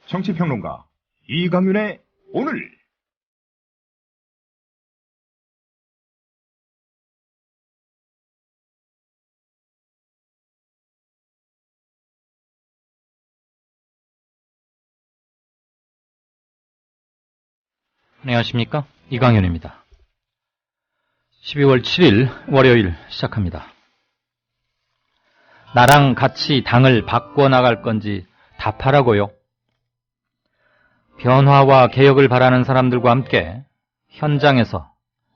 정치평론가 이강윤의 오늘. 안녕하십니까, 이강윤입니다. 12월 7일 월요일 시작합니다. 나랑 같이 당을 바꿔나갈 건지 답하라고요. 변화와 개혁을 바라는 사람들과 함께 현장에서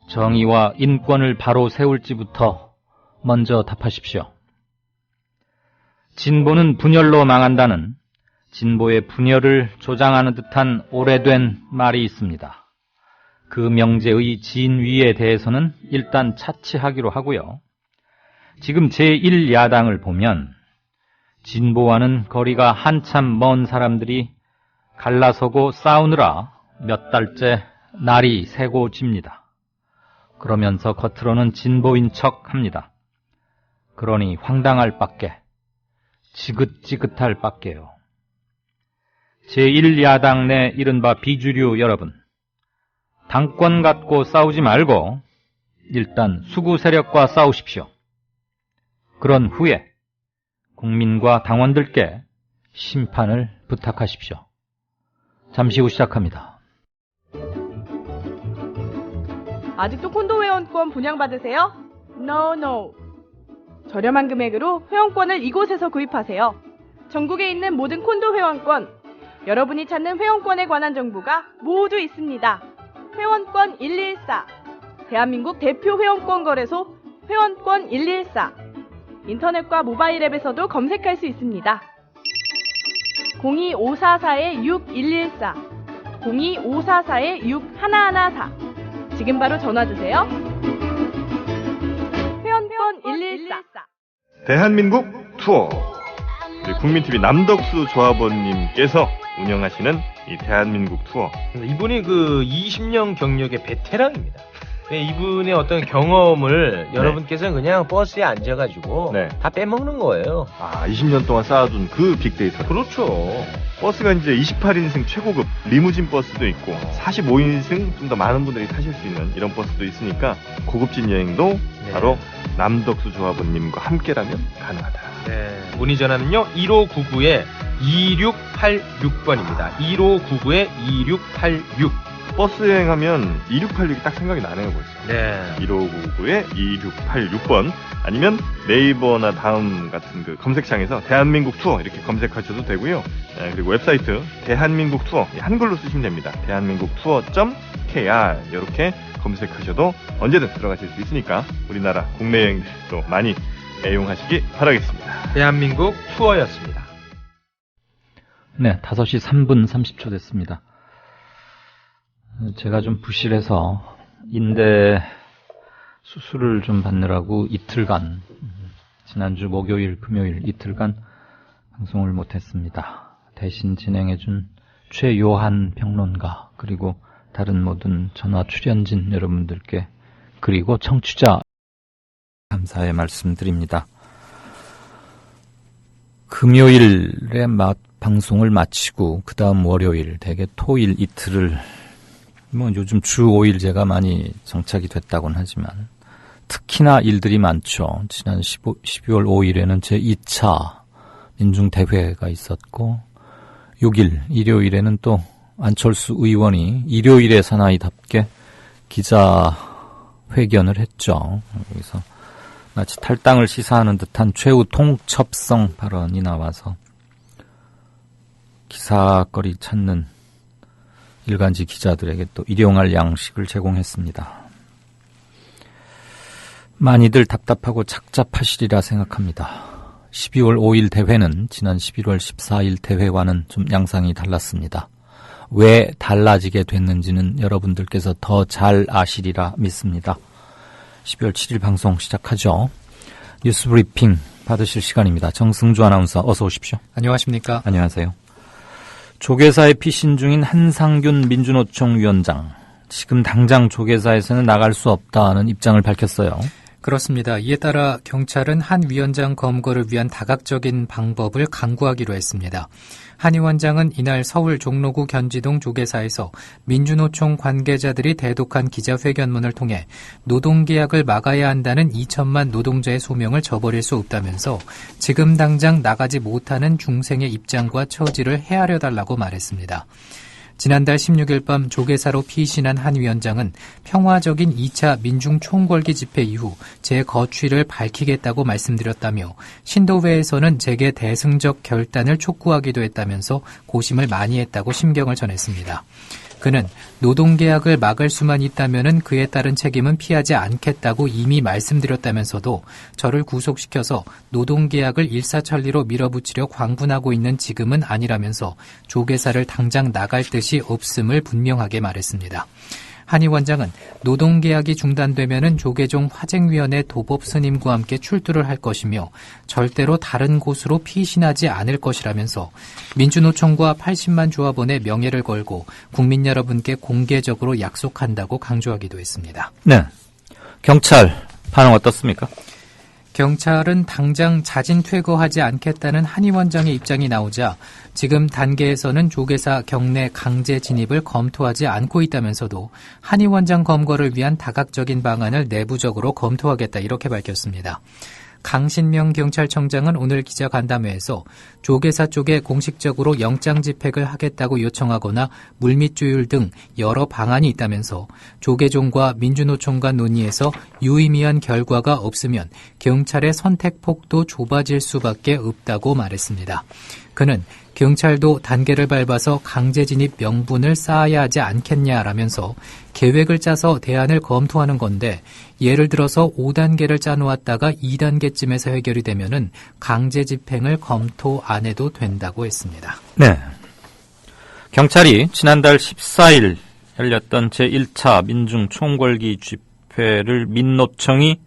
정의와 인권을 바로 세울지부터 먼저 답하십시오. 진보는 분열로 망한다는 진보의 분열을 조장하는 듯한 오래된 말이 있습니다. 그 명제의 진위에 대해서는 일단 차치하기로 하고요. 지금 제1야당을 보면 진보와는 거리가 한참 먼 사람들이 갈라서고 싸우느라 몇 달째 날이 새고 집니다. 그러면서 겉으로는 진보인 척합니다. 그러니 황당할 밖에, 지긋지긋할 밖에요. 제1야당 내 이른바 비주류 여러분, 당권 갖고 싸우지 말고 일단 수구 세력과 싸우십시오. 그런 후에 국민과 당원들께 심판을 부탁하십시오. 잠시 후 시작합니다. 아직도 콘도 회원권 분양받으세요? No. 저렴한 금액으로 회원권을 이곳에서 구입하세요. 전국에 있는 모든 콘도 회원권, 여러분이 찾는 회원권에 관한 정보가 모두 있습니다. 회원권 114, 대한민국 대표 회원권 거래소 회원권 114, 인터넷과 모바일 앱에서도 검색할 수 있습니다. 02544-6114, 02544-6114. 지금 바로 전화주세요. 회원권 114. 대한민국 투어. 우리 국민TV 남덕수 조합원님께서 운영하시는 이 대한민국 투어. 이분이 그 20년 경력의 베테랑입니다. 이분의 어떤 경험을 여러분께서는 그냥 버스에 앉아가지고 다 빼먹는 거예요. 20년 동안 쌓아둔 그 빅데이터. 그렇죠. 버스가 이제 28인승 최고급 리무진 버스도 있고 45인승 좀 더 많은 분들이 타실 수 있는 이런 버스도 있으니까 고급진 여행도 바로 남덕수 조합원님과 함께라면 가능하다. 문의 전화는요 1599-2686번입니다. 1599-2686. 버스 여행하면 2686이 딱 생각이 나네요, 벌써. 1599-2686번 아니면 네이버나 다음 같은 그 검색창에서 대한민국 투어 이렇게 검색하셔도 되고요. 그리고 웹사이트 대한민국 투어 한글로 쓰시면 됩니다. 대한민국 투어.kr 이렇게 검색하셔도 언제든 들어가실 수 있으니까 우리나라 국내 여행도 많이 애용하시기 바라겠습니다. 대한민국 투어였습니다. 네, 5시 3분 30초 됐습니다. 제가 좀 부실해서 인대 수술을 좀 받느라고 이틀간, 지난주 목요일, 금요일 이틀간 방송을 못했습니다. 대신 진행해준 최요한 평론가, 그리고 다른 모든 전화 출연진 여러분들께, 그리고 청취자 감사의 말씀드립니다. 금요일에 방송을 마치고 그 다음 월요일, 대개 토일 이틀을 요즘 주 5일 제가 많이 정착이 됐다고는 하지만 특히나 일들이 많죠. 지난 12월 5일에는 제 2차 민중대회가 있었고 6일 일요일에는 또 안철수 의원이 일요일에 사나이답게 기자회견을 했죠. 여기서 마치 탈당을 시사하는 듯한 최후 통첩성 발언이 나와서 기사거리 찾는 일간지 기자들에게 또 일용할 양식을 제공했습니다. 많이들 답답하고 착잡하시리라 생각합니다. 12월 5일 대회는 지난 11월 14일 대회와는 좀 양상이 달랐습니다. 왜 달라지게 됐는지는 여러분들께서 더 잘 아시리라 믿습니다. 12월 7일 방송 시작하죠. 뉴스 브리핑 받으실 시간입니다. 정승주 아나운서 어서 오십시오. 안녕하십니까. 안녕하세요. 조계사에 피신 중인 한상균 민주노총 위원장, 지금 당장 조계사에서는 나갈 수 없다는 입장을 밝혔어요. 그렇습니다. 이에 따라 경찰은 한 위원장 검거를 위한 다각적인 방법을 강구하기로 했습니다. 한 위원장은 이날 서울 종로구 견지동 조계사에서 민주노총 관계자들이 대독한 기자회견문을 통해 노동계약을 막아야 한다는 2천만 노동자의 소명을 저버릴 수 없다면서 지금 당장 나가지 못하는 중생의 입장과 처지를 헤아려달라고 말했습니다. 지난달 16일 밤 조계사로 피신한 한 위원장은 평화적인 2차 민중총궐기 집회 이후 제 거취를 밝히겠다고 말씀드렸다며 신도회에서는 제게 대승적 결단을 촉구하기도 했다면서 고심을 많이 했다고 심경을 전했습니다. 그는 노동계약을 막을 수만 있다면 그에 따른 책임은 피하지 않겠다고 이미 말씀드렸다면서도 저를 구속시켜서 노동계약을 일사천리로 밀어붙이려 광분하고 있는 지금은 아니라면서 조계사를 당장 나갈 뜻이 없음을 분명하게 말했습니다. 한 위원장은 노동계약이 중단되면 조계종 화쟁위원회 도법 스님과 함께 출두를 할 것이며 절대로 다른 곳으로 피신하지 않을 것이라면서 민주노총과 80만 조합원의 명예를 걸고 국민 여러분께 공개적으로 약속한다고 강조하기도 했습니다. 네. 경찰 반응 어떻습니까? 경찰은 당장 자진 퇴거하지 않겠다는 한 위원장의 입장이 나오자 지금 단계에서는 조계사 경내 강제 진입을 검토하지 않고 있다면서도 한 위원장 검거를 위한 다각적인 방안을 내부적으로 검토하겠다 이렇게 밝혔습니다. 강신명 경찰청장은 오늘 기자간담회에서 조계사 쪽에 공식적으로 영장 집행을 하겠다고 요청하거나 물밑 조율 등 여러 방안이 있다면서 조계종과 민주노총과 논의해서 유의미한 결과가 없으면 경찰의 선택폭도 좁아질 수밖에 없다고 말했습니다. 그는 경찰도 단계를 밟아서 강제 진입 명분을 쌓아야 하지 않겠냐라면서 계획을 짜서 대안을 검토하는 건데 예를 들어서 5단계를 짜놓았다가 2단계쯤에서 해결이 되면은 강제 집행을 검토 안 해도 된다고 했습니다. 네. 경찰이 지난달 14일 열렸던 제1차 민중총궐기 집회를 민노총이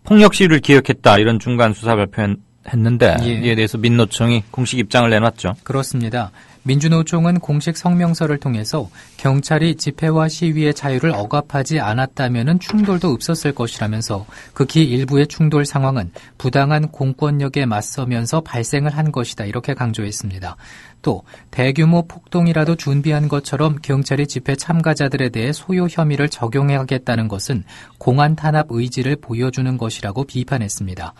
폭력 시위를 기획했다 이런 중간 수사 발표했는데 이에 대해서 민노총이 공식 입장을 내놨죠. 그렇습니다. 민주노총은 공식 성명서를 통해서 경찰이 집회와 시위의 자유를 억압하지 않았다면 충돌도 없었을 것이라면서 극히 일부의 충돌 상황은 부당한 공권력에 맞서면서 발생을 한 것이다 이렇게 강조했습니다. 또 대규모 폭동이라도 준비한 것처럼 경찰이 집회 참가자들에 대해 소요 혐의를 적용하겠다는 것은 공안 탄압 의지를 보여주는 것이라고 비판했습니다.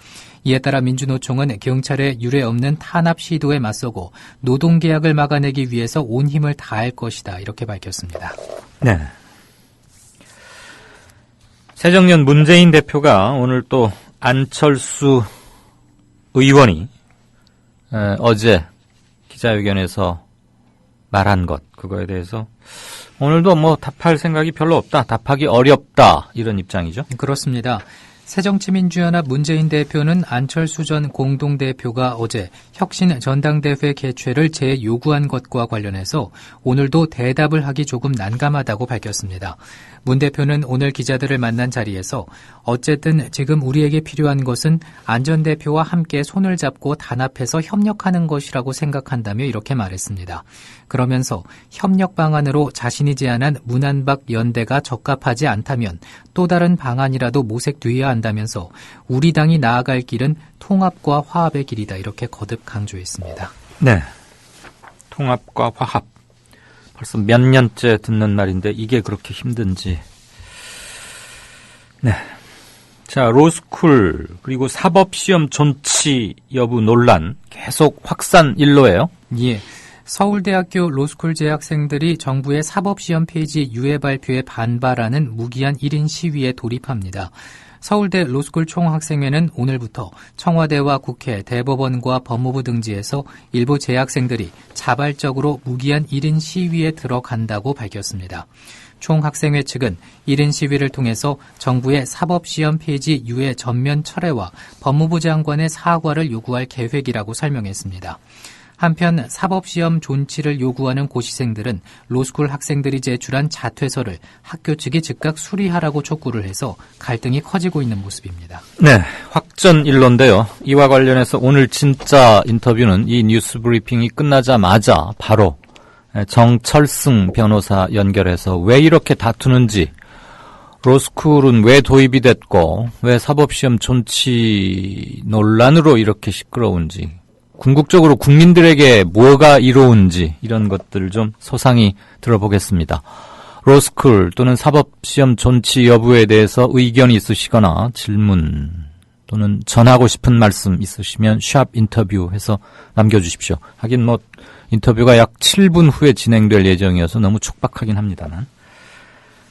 이에 따라 민주노총은 경찰의 유례없는 탄압 시도에 맞서고 노동계약을 막아내기 위해서 온 힘을 다할 것이다 이렇게 밝혔습니다. 네. 새정년 문재인 대표가 오늘 또 안철수 의원이 어제 기자회견에서 말한 것 그거에 대해서 오늘도 뭐 답할 생각이 별로 없다. 답하기 어렵다. 이런 입장이죠. 그렇습니다. 새정치민주연합 문재인 대표는 안철수 전 공동대표가 어제 혁신 전당대회 개최를 재요구한 것과 관련해서 오늘도 대답을 하기 조금 난감하다고 밝혔습니다. 문 대표는 오늘 기자들을 만난 자리에서 어쨌든 지금 우리에게 필요한 것은 안 전 대표와 함께 손을 잡고 단합해서 협력하는 것이라고 생각한다며 이렇게 말했습니다. 그러면서 협력 방안으로 자신이 제안한 문안박 연대가 적합하지 않다면 또 다른 방안이라도 모색돼야 한다면서 우리 당이 나아갈 길은 통합과 화합의 길이다 이렇게 거듭 강조했습니다. 네, 통합과 화합. 벌써 몇 년째 듣는 말인데 이게 그렇게 힘든지. 네. 자, 로스쿨 그리고 사법시험 존치 여부 논란 계속 확산 일로예요. 예. 서울대학교 로스쿨 재학생들이 정부의 사법시험 페이지 유예 발표에 반발하는 무기한 1인 시위에 돌입합니다. 서울대 로스쿨 총학생회는 오늘부터 청와대와 국회, 대법원과 법무부 등지에서 일부 재학생들이 자발적으로 무기한 1인 시위에 들어간다고 밝혔습니다. 총학생회 측은 1인 시위를 통해서 정부의 사법시험 페이지 유예 전면 철회와 법무부 장관의 사과를 요구할 계획이라고 설명했습니다. 한편 사법시험 존치를 요구하는 고시생들은 로스쿨 학생들이 제출한 자퇴서를 학교 측이 즉각 수리하라고 촉구를 해서 갈등이 커지고 있는 모습입니다. 네, 확전 일로인데요. 이와 관련해서 오늘 진짜 인터뷰는 이 뉴스 브리핑이 끝나자마자 바로 정철승 변호사 연결해서 왜 이렇게 다투는지 로스쿨은 왜 도입이 됐고 왜 사법시험 존치 논란으로 이렇게 시끄러운지, 궁극적으로 국민들에게 뭐가 이로운지 이런 것들을 좀 소상히 들어보겠습니다. 로스쿨 또는 사법시험 존치 여부에 대해서 의견이 있으시거나 질문 또는 전하고 싶은 말씀 있으시면 샵 인터뷰해서 남겨주십시오. 하긴 뭐 인터뷰가 약 7분 후에 진행될 예정이어서 너무 촉박하긴 합니다만.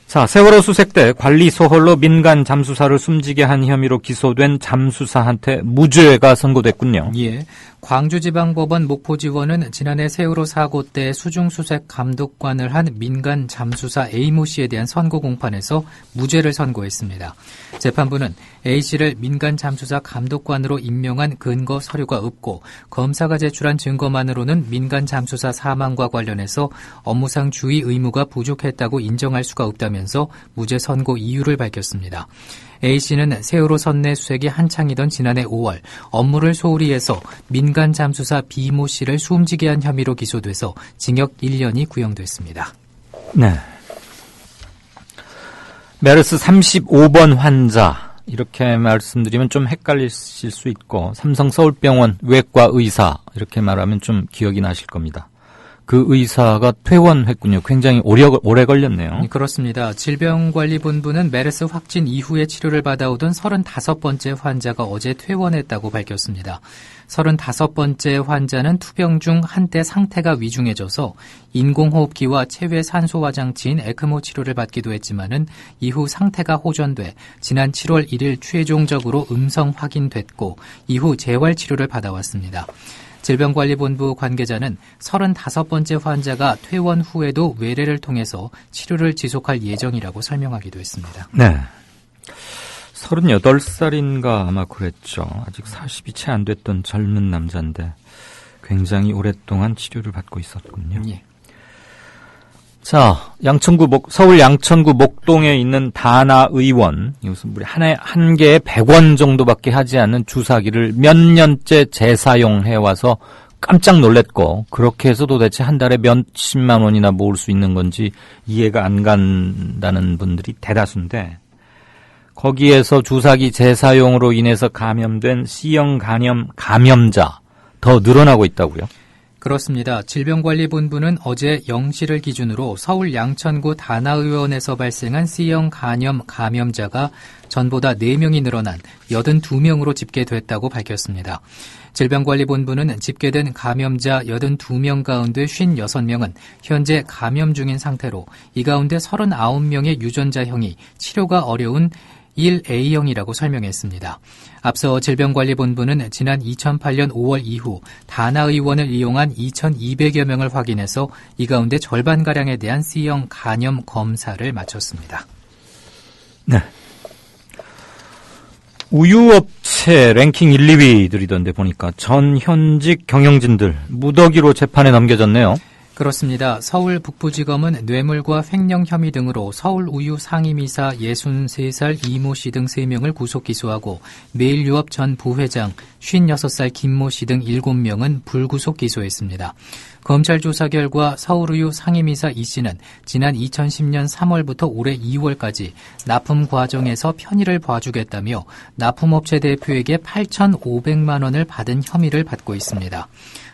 자, 세월호 수색 때 관리 소홀로 민간 잠수사를 숨지게 한 혐의로 기소된 잠수사한테 무죄가 선고됐군요. 예. 광주지방법원 목포지원은 지난해 세월호 사고 때 수중수색 감독관을 한 민간 잠수사 A모 씨에 대한 선고 공판에서 무죄를 선고했습니다. 재판부는 A씨를 민간 잠수사 감독관으로 임명한 근거 서류가 없고 검사가 제출한 증거만으로는 민간 잠수사 사망과 관련해서 업무상 주의 의무가 부족했다고 인정할 수가 없다면서 무죄 선고 이유를 밝혔습니다. A씨는 세월호 선내 수색이 한창이던 지난해 5월 업무를 소홀히 해서 민간 잠수사 B모 씨를 숨지게 한 혐의로 기소돼서 징역 1년이 구형됐습니다. 네. 메르스 35번 환자, 이렇게 말씀드리면 좀 헷갈리실 수 있고, 삼성 서울병원 외과 의사 이렇게 말하면 좀 기억이 나실 겁니다. 그 의사가 퇴원했군요. 굉장히 오래 걸렸네요. 그렇습니다. 질병관리본부는 메르스 확진 이후에 치료를 받아오던 35번째 환자가 어제 퇴원했다고 밝혔습니다. 35번째 환자는 투병 중 한때 상태가 위중해져서 인공호흡기와 체외 산소화 장치인 에크모 치료를 받기도 했지만은 이후 상태가 호전돼 지난 7월 1일 최종적으로 음성 확인됐고 이후 재활 치료를 받아왔습니다. 질병관리본부 관계자는 35번째 환자가 퇴원 후에도 외래를 통해서 치료를 지속할 예정이라고 설명하기도 했습니다. 네. 38살인가 아마 그랬죠. 아직 40이 채 안 됐던 젊은 남자인데 굉장히 오랫동안 치료를 받고 있었군요. 예. 자, 서울 양천구 목동에 있는 다나 의원, 이것은 우리 한 개에 100원 정도밖에 하지 않는 주사기를 몇 년째 재사용해와서 깜짝 놀랬고, 그렇게 해서 도대체 한 달에 몇십만 원이나 모을 수 있는 건지 이해가 안 간다는 분들이 대다수인데, 거기에서 주사기 재사용으로 인해서 감염된 C형 간염 감염자 더 늘어나고 있다고요? 그렇습니다. 질병관리본부는 어제 0시를 기준으로 서울 양천구 다나의원에서 발생한 C형 간염 감염자가 전보다 4명이 늘어난 82명으로 집계됐다고 밝혔습니다. 질병관리본부는 집계된 감염자 82명 가운데 56명은 현재 감염 중인 상태로 이 가운데 39명의 유전자형이 치료가 어려운 1A형이라고 설명했습니다. 앞서 질병관리본부는 지난 2008년 5월 이후 다나 의원을 이용한 2,200여 명을 확인해서 이 가운데 절반가량에 대한 C형 간염 검사를 마쳤습니다. 네. 우유업체 랭킹 1, 2위들이던데 보니까 전 현직 경영진들 무더기로 재판에 넘겨졌네요. 그렇습니다. 서울 북부지검은 뇌물과 횡령 혐의 등으로 서울우유 상임이사 63살 이모 씨 등 3명을 구속 기소하고 매일유업 전 부회장 56살 김모 씨 등 7명은 불구속 기소했습니다. 검찰 조사 결과 서울우유 상임이사 이 씨는 지난 2010년 3월부터 올해 2월까지 납품 과정에서 편의를 봐주겠다며 납품업체 대표에게 8,500만 원을 받은 혐의를 받고 있습니다.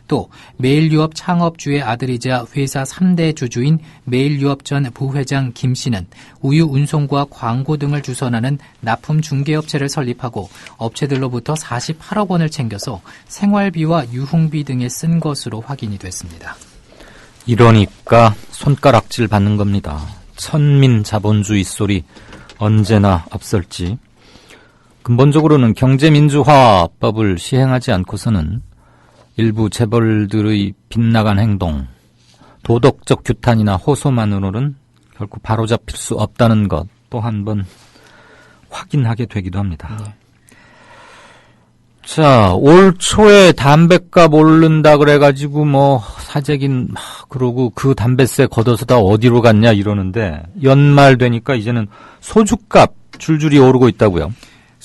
또 매일유업 창업주의 아들이자 회사 3대 주주인 매일유업 전 부회장 김 씨는 우유 운송과 광고 등을 주선하는 납품 중개업체를 설립하고 업체들로부터 48억 원을 챙겨서 생활비와 유흥비 등에 쓴 것으로 확인이 됐습니다. 이러니까 손가락질 받는 겁니다. 천민 자본주의 소리 언제나 앞설지. 근본적으로는 경제민주화법을 시행하지 않고서는 일부 재벌들의 빗나간 행동, 도덕적 규탄이나 호소만으로는 결코 바로잡힐 수 없다는 것 또 한 번 확인하게 되기도 합니다. 네. 자, 올 초에 담배값 오른다 그래가지고 사재긴 그러고 그 담배세 걷어서 다 어디로 갔냐 이러는데 연말 되니까 이제는 소주값 줄줄이 오르고 있다고요.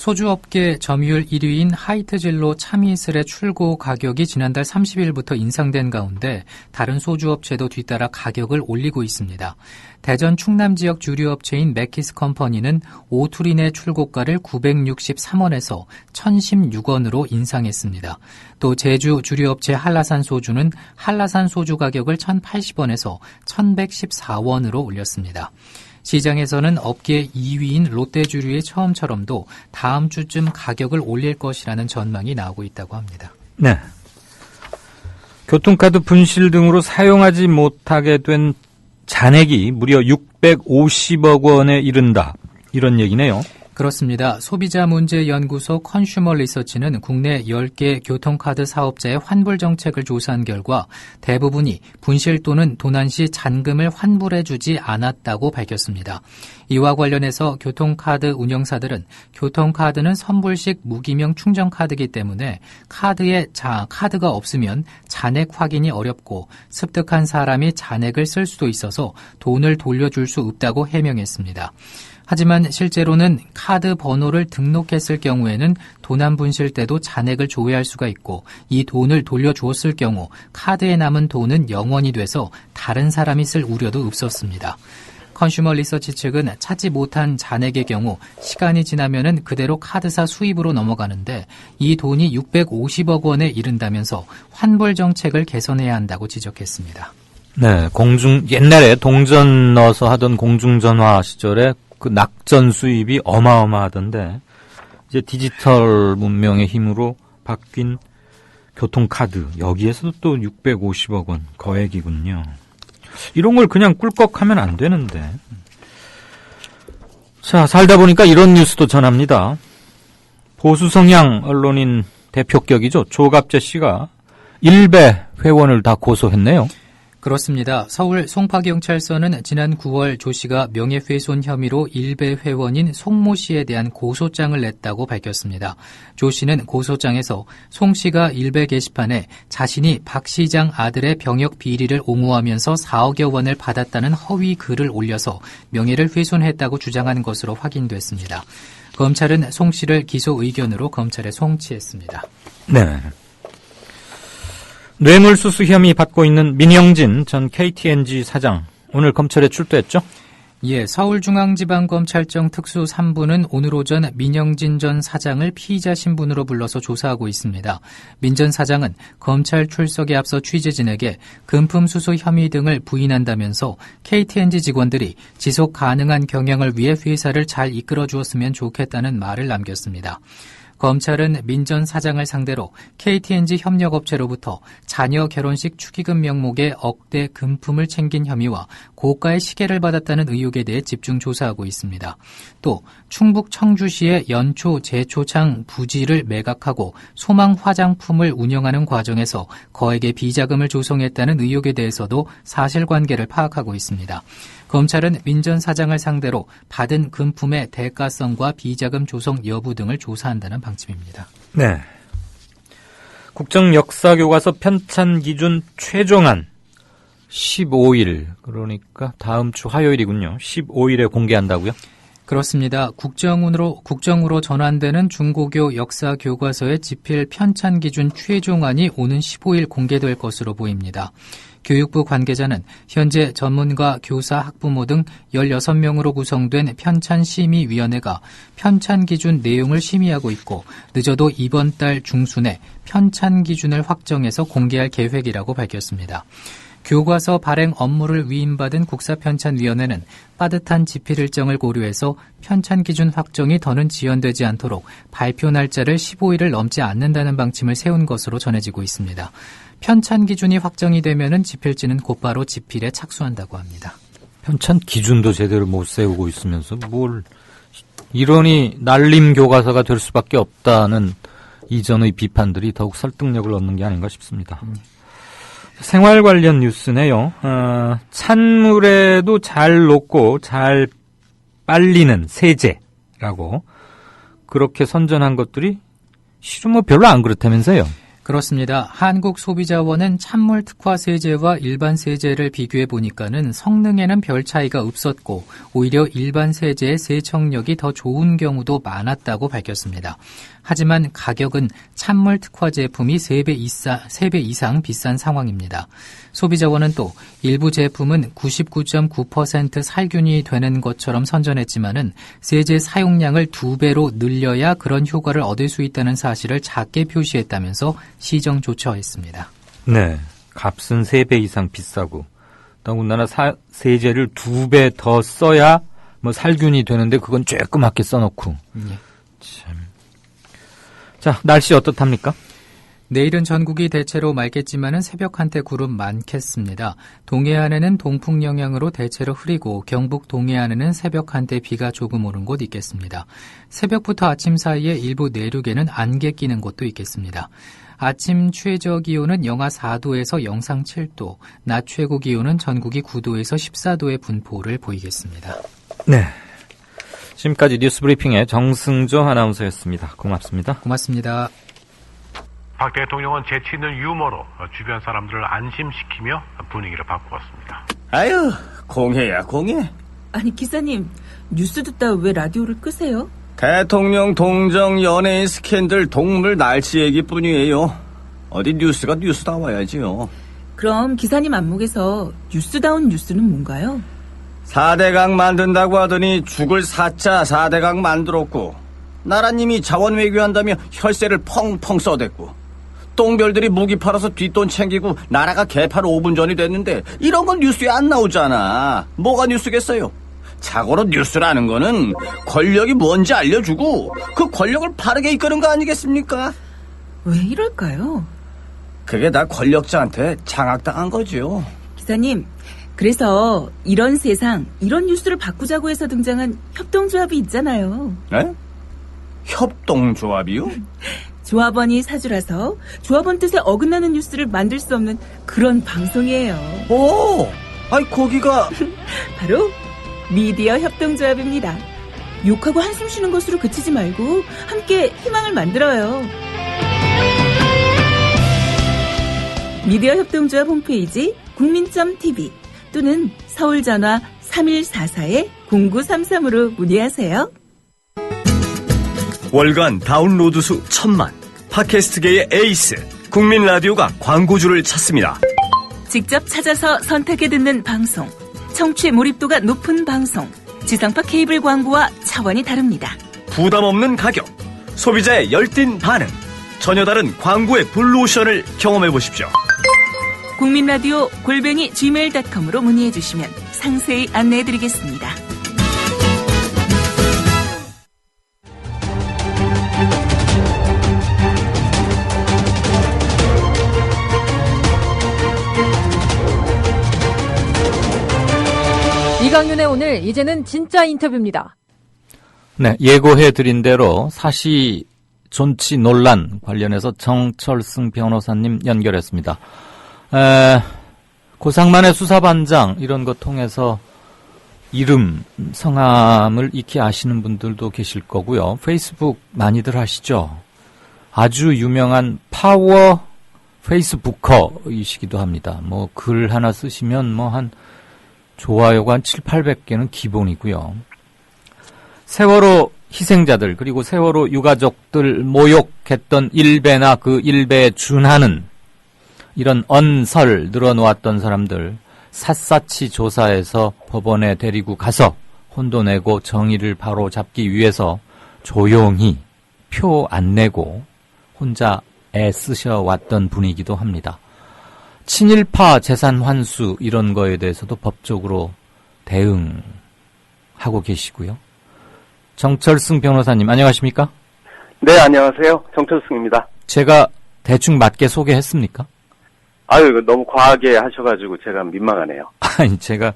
소주업계 점유율 1위인 하이트진로 참이슬의 출고 가격이 지난달 30일부터 인상된 가운데 다른 소주업체도 뒤따라 가격을 올리고 있습니다. 대전 충남 지역 주류업체인 맥키스 컴퍼니는 오투린의 출고가를 963원에서 1016원으로 인상했습니다. 또 제주 주류업체 한라산 소주는 한라산 소주 가격을 1080원에서 1114원으로 올렸습니다. 시장에서는 업계 2위인 롯데주류의 처음처럼도 다음 주쯤 가격을 올릴 것이라는 전망이 나오고 있다고 합니다. 네. 교통카드 분실 등으로 사용하지 못하게 된 잔액이 무려 650억 원에 이른다. 이런 얘기네요. 그렇습니다. 소비자문제연구소 컨슈머 리서치는 국내 10개 교통카드 사업자의 환불 정책을 조사한 결과 대부분이 분실 또는 도난 시 잔금을 환불해주지 않았다고 밝혔습니다. 이와 관련해서 교통카드 운영사들은 교통카드는 선불식 무기명 충전카드이기 때문에 카드가 없으면 잔액 확인이 어렵고 습득한 사람이 잔액을 쓸 수도 있어서 돈을 돌려줄 수 없다고 해명했습니다. 하지만 실제로는 카드 번호를 등록했을 경우에는 도난 분실 때도 잔액을 조회할 수가 있고 이 돈을 돌려주었을 경우 카드에 남은 돈은 영원이 돼서 다른 사람이 쓸 우려도 없었습니다. 컨슈머 리서치 측은 찾지 못한 잔액의 경우 시간이 지나면은 그대로 카드사 수입으로 넘어가는데 이 돈이 650억 원에 이른다면서 환불 정책을 개선해야 한다고 지적했습니다. 네, 옛날에 동전 넣어서 하던 공중전화 시절에 그 낙전 수입이 어마어마하던데 이제 디지털 문명의 힘으로 바뀐 교통카드 여기에서도 또 650억 원 거액이군요. 이런 걸 그냥 꿀꺽하면 안 되는데. 자, 살다 보니까 이런 뉴스도 전합니다. 보수 성향 언론인 대표격이죠. 조갑재 씨가 일베 회원을 다 고소했네요. 그렇습니다. 서울 송파경찰서는 지난 9월 조 씨가 명예훼손 혐의로 일베 회원인 송모 씨에 대한 고소장을 냈다고 밝혔습니다. 조 씨는 고소장에서 송 씨가 일베 게시판에 자신이 박 시장 아들의 병역 비리를 옹호하면서 4억여 원을 받았다는 허위 글을 올려서 명예를 훼손했다고 주장한 것으로 확인됐습니다. 검찰은 송 씨를 기소 의견으로 검찰에 송치했습니다. 네. 뇌물수수 혐의 받고 있는 민영진 전 KTNG 사장 오늘 검찰에 출두했죠? 예, 서울중앙지방검찰청 특수 3부는 오늘 오전 민영진 전 사장을 피의자 신분으로 불러서 조사하고 있습니다. 민 전 사장은 검찰 출석에 앞서 취재진에게 금품 수수 혐의 등을 부인한다면서 KTNG 직원들이 지속 가능한 경영을 위해 회사를 잘 이끌어 주었으면 좋겠다는 말을 남겼습니다. 검찰은 민 전 사장을 상대로 KTNG 협력업체로부터 자녀 결혼식 축의금 명목의 억대 금품을 챙긴 혐의와 고가의 시계를 받았다는 의혹에 대해 집중 조사하고 있습니다. 또 충북 청주시의 연초 제초창 부지를 매각하고 소망 화장품을 운영하는 과정에서 거액의 비자금을 조성했다는 의혹에 대해서도 사실관계를 파악하고 있습니다. 검찰은 민 전 사장을 상대로 받은 금품의 대가성과 비자금 조성 여부 등을 조사한다는 방침입니다. 네. 국정역사교과서 편찬 기준 최종안 15일, 그러니까 다음 주 화요일이군요. 15일에 공개한다고요? 그렇습니다. 국정으로 전환되는 중고교 역사 교과서의 집필 편찬 기준 최종안이 오는 15일 공개될 것으로 보입니다. 교육부 관계자는 현재 전문가, 교사, 학부모 등 16명으로 구성된 편찬심의위원회가 편찬 기준 내용을 심의하고 있고 늦어도 이번 달 중순에 편찬 기준을 확정해서 공개할 계획이라고 밝혔습니다. 교과서 발행 업무를 위임받은 국사편찬위원회는 빠듯한 집필 일정을 고려해서 편찬 기준 확정이 더는 지연되지 않도록 발표 날짜를 15일을 넘지 않는다는 방침을 세운 것으로 전해지고 있습니다. 편찬 기준이 확정이 되면은 집필지는 곧바로 집필에 착수한다고 합니다. 편찬 기준도 제대로 못 세우고 있으면서 뭘 이러니 날림 교과서가 될 수밖에 없다는 이전의 비판들이 더욱 설득력을 얻는 게 아닌가 싶습니다. 생활 관련 뉴스네요. 찬물에도 잘 녹고 잘 빨리는 세제라고 그렇게 선전한 것들이 실은 뭐 별로 안 그렇다면서요. 그렇습니다. 한국소비자원은 찬물 특화 세제와 일반 세제를 비교해 보니까는 성능에는 별 차이가 없었고 오히려 일반 세제의 세척력이 더 좋은 경우도 많았다고 밝혔습니다. 하지만 가격은 찬물 특화 제품이 3배 이상 비싼 상황입니다. 소비자원은 또 일부 제품은 99.9% 살균이 되는 것처럼 선전했지만은 세제 사용량을 2배로 늘려야 그런 효과를 얻을 수 있다는 사실을 작게 표시했다면서 시정 조처했습니다. 네, 값은 3배 이상 비싸고 더군다나 세제를 2배 더 써야 뭐 살균이 되는데 그건 쬐끄맣게 써놓고. 참. 자, 날씨 어떻답니까? 내일은 전국이 대체로 맑겠지만은 새벽 한때 구름 많겠습니다. 동해안에는 동풍 영향으로 대체로 흐리고 경북 동해안에는 새벽 한때 비가 조금 오는 곳 있겠습니다. 새벽부터 아침 사이에 일부 내륙에는 안개 끼는 곳도 있겠습니다. 아침 최저 기온은 영하 4도에서 영상 7도, 낮 최고 기온은 전국이 9도에서 14도의 분포를 보이겠습니다. 네. 지금까지 뉴스브리핑의 정승조 아나운서였습니다. 고맙습니다. 고맙습니다. 박 대통령은 재치 있는 유머로 주변 사람들을 안심시키며 분위기를 바꾸었습니다. 아유, 공해야 공해. 아니 기사님, 뉴스 듣다 왜 라디오를 끄세요? 대통령 동정 연예인 스캔들 동물 날씨 얘기뿐이에요. 어디 뉴스가 뉴스다워야지요. 그럼 기사님 안목에서 뉴스다운 뉴스는 뭔가요? 4대강 만든다고 하더니 죽을 4자 4대강 만들었고 나라님이 자원 외교한다며 혈세를 펑펑 써댔고 똥별들이 무기 팔아서 뒷돈 챙기고 나라가 개판 5분 전이 됐는데 이런 건 뉴스에 안 나오잖아. 뭐가 뉴스겠어요? 자고로 뉴스라는 거는 권력이 뭔지 알려주고 그 권력을 바르게 이끄는 거 아니겠습니까? 왜 이럴까요? 그게 다 권력자한테 장악당한 거죠. 기사님, 그래서 이런 세상, 이런 뉴스를 바꾸자고 해서 등장한 협동조합이 있잖아요. 네? 협동조합이요? 조합원이 사주라서 조합원 뜻에 어긋나는 뉴스를 만들 수 없는 그런 방송이에요. 오, 아니 거기가 바로 미디어 협동조합입니다. 욕하고 한숨 쉬는 것으로 그치지 말고 함께 희망을 만들어요. 미디어 협동조합 홈페이지 국민.tv 또는 서울전화 3144-0933으로 문의하세요. 월간 다운로드 수 1000만, 팟캐스트계의 에이스 국민라디오가 광고주를 찾습니다. 직접 찾아서 선택해 듣는 방송, 청취 몰입도가 높은 방송, 지상파 케이블 광고와 차원이 다릅니다. 부담 없는 가격, 소비자의 열띤 반응, 전혀 다른 광고의 블루오션을 경험해 보십시오. 국민라디오 @gmail.com으로 문의해 주시면 상세히 안내해 드리겠습니다. 이강윤의 오늘, 이제는 진짜 인터뷰입니다. 네, 예고해드린 대로 사시 존치 논란 관련해서 정철승 변호사님 연결했습니다. 고상만의 수사반장 이런 거 통해서 이름, 성함을 익히 아시는 분들도 계실 거고요. 페이스북 많이들 하시죠. 아주 유명한 파워 페이스부커이시기도 합니다. 뭐 글 하나 쓰시면 뭐 한 좋아요가 한 700~800개는 기본이고요. 세월호 희생자들 그리고 세월호 유가족들 모욕했던 일베나 그 일베에 준하는 이런 언설 늘어놓았던 사람들 샅샅이 조사해서 법원에 데리고 가서 혼돈내고 정의를 바로 잡기 위해서 조용히 표 안 내고 혼자 애쓰셔왔던 분이기도 합니다. 친일파 재산 환수 이런 거에 대해서도 법적으로 대응하고 계시고요. 정철승 변호사님 안녕하십니까? 네, 안녕하세요. 정철승입니다. 제가 대충 맞게 소개했습니까? 아유, 이거 너무 과하게 하셔가지고 제가 민망하네요. 아니, 제가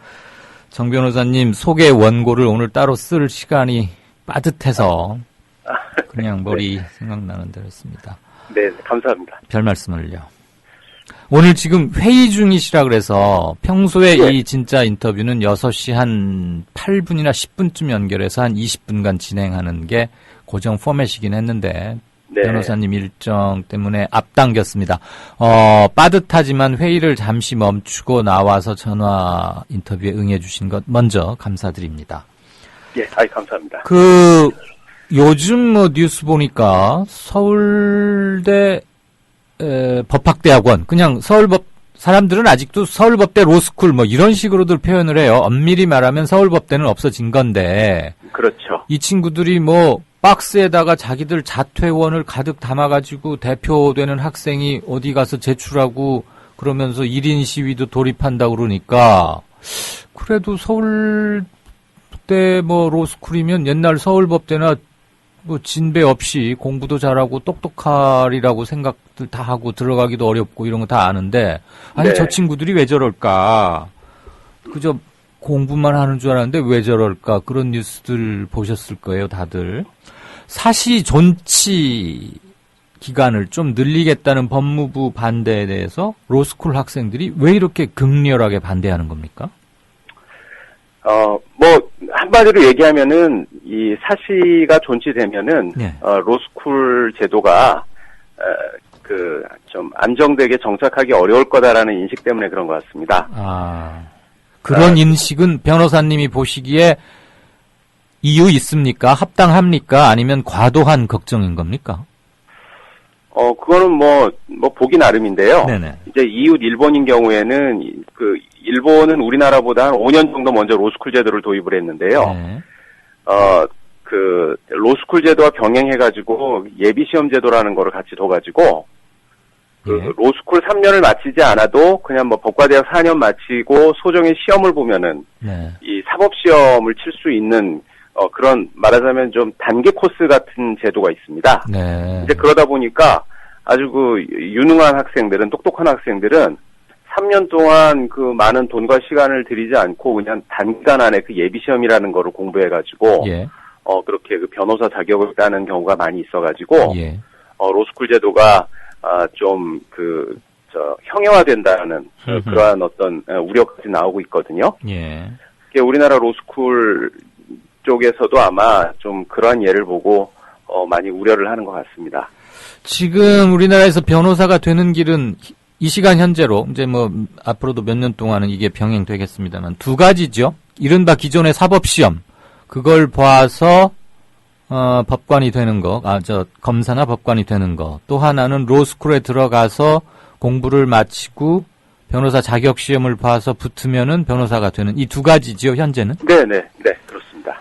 정 변호사님 소개 원고를 오늘 따로 쓸 시간이 빠듯해서 그냥 머리 네. 생각나는 대로 했습니다. 네, 감사합니다. 별 말씀을요. 오늘 지금 회의 중이시라 그래서 평소에 네. 이 진짜 인터뷰는 6시 한 8분이나 10분쯤 연결해서 한 20분간 진행하는 게 고정 포맷이긴 했는데 네. 변호사님 일정 때문에 앞당겼습니다. 빠듯하지만 회의를 잠시 멈추고 나와서 전화 인터뷰에 응해주신 것 먼저 감사드립니다. 예, 감사합니다. 요즘 뉴스 보니까 서울대 법학대학원, 그냥 사람들은 아직도 서울법대 로스쿨 이런 식으로들 표현을 해요. 엄밀히 말하면 서울법대는 없어진 건데. 그렇죠. 이 친구들이 박스에다가 자기들 자퇴원을 가득 담아가지고 대표되는 학생이 어디 가서 제출하고 그러면서 1인 시위도 돌입한다고 그러니까 그래도 서울대 로스쿨이면 옛날 서울법대나 진배 없이 공부도 잘하고 똑똑하리라고 생각들 다 하고 들어가기도 어렵고 이런 거 다 아는데 아니 저 친구들이 왜 저럴까? 그저 공부만 하는 줄 알았는데 왜 저럴까? 그런 뉴스들 보셨을 거예요, 다들. 사시 존치 기간을 좀 늘리겠다는 법무부 반대에 대해서 로스쿨 학생들이 왜 이렇게 극렬하게 반대하는 겁니까? 한마디로 얘기하면은, 이 사시가 존치되면은, 로스쿨 제도가, 좀 안정되게 정착하기 어려울 거다라는 인식 때문에 그런 것 같습니다. 그런 인식은 변호사님이 보시기에 이유 있습니까? 합당합니까? 아니면 과도한 걱정인 겁니까? 그거는 보기 나름인데요. 네네. 이제 이웃 일본인 경우에는, 일본은 우리나라보다 한 5년 정도 먼저 로스쿨 제도를 도입을 했는데요. 네. 로스쿨 제도와 병행해가지고 예비시험 제도라는 거를 같이 둬가지고, 로스쿨 3년을 마치지 않아도 그냥 법과대학 4년 마치고 소정의 시험을 보면은, 이 사법시험을 칠 수 있는, 그런 말하자면 좀 단계 코스 같은 제도가 있습니다. 이제 그러다 보니까 아주 유능한 학생들은, 똑똑한 학생들은 3년 동안 많은 돈과 시간을 들이지 않고 그냥 단기간 안에 예비시험이라는 거를 공부해가지고, 그렇게 변호사 자격을 따는 경우가 많이 있어가지고, 로스쿨 제도가, 형해화된다는, 그러한 어떤 우려까지 나오고 있거든요. 우리나라 로스쿨 쪽에서도 아마 좀 그러한 예를 보고, 많이 우려를 하는 것 같습니다. 지금 우리나라에서 변호사가 되는 길은 이 시간 현재로 이제 앞으로도 몇 년 동안은 이게 병행되겠습니다만 두 가지죠. 이른바 기존의 사법시험 그걸 봐서 법관이 되는 거, 검사나 법관이 되는 거. 또 하나는 로스쿨에 들어가서 공부를 마치고 변호사 자격 시험을 봐서 붙으면은 변호사가 되는 이 두 가지죠, 현재는? 네, 그렇습니다.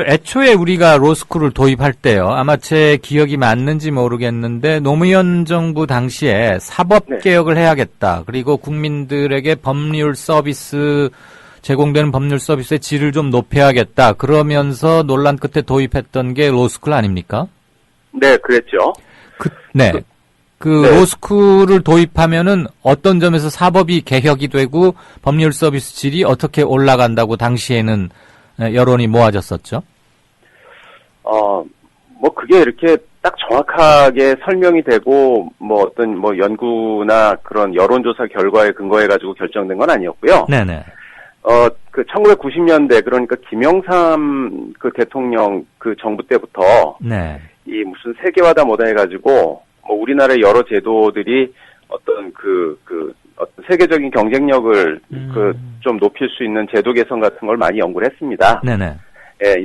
애초에 우리가 로스쿨을 도입할 때요. 아마 제 기억이 맞는지 모르겠는데 노무현 정부 당시에 사법개혁을 해야겠다. 그리고 국민들에게 법률 서비스 제공되는 법률 서비스의 질을 좀 높여야겠다. 그러면서 논란 끝에 도입했던 게 로스쿨 아닙니까? 네, 그랬죠. 로스쿨을 도입하면은 어떤 점에서 사법이 개혁이 되고 법률 서비스 질이 어떻게 올라간다고 당시에는 여론이 모아졌었죠? 그게 이렇게 딱 정확하게 설명이 되고, 연구나 그런 여론조사 결과에 근거해가지고 결정된 건 아니었고요. 네네. 1990년대, 그러니까 김영삼 대통령 정부 때부터, 이 무슨 세계화다 뭐다 해가지고, 우리나라의 여러 제도들이 어떤 어떤 세계적인 경쟁력을 좀 높일 수 있는 제도 개선 같은 걸 많이 연구를 했습니다. 네네.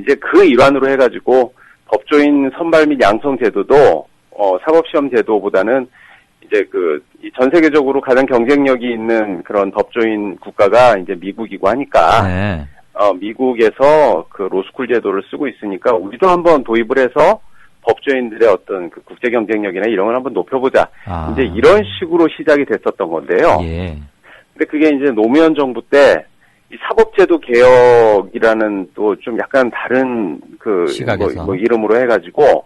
이제 그 일환으로 해가지고 법조인 선발 및 양성 제도도 사법시험 제도보다는 이제 전 세계적으로 가장 경쟁력이 있는 그런 법조인 국가가 이제 미국이고 하니까 미국에서 로스쿨 제도를 쓰고 있으니까 우리도 한번 도입을 해서 법조인들의 어떤 국제 경쟁력이나 이런 걸 한번 높여보자. 이제 이런 식으로 시작이 됐었던 건데요. 근데 그게 이제 노무현 정부 때 이 사법제도 개혁이라는 또 좀 약간 다른 이름으로 해가지고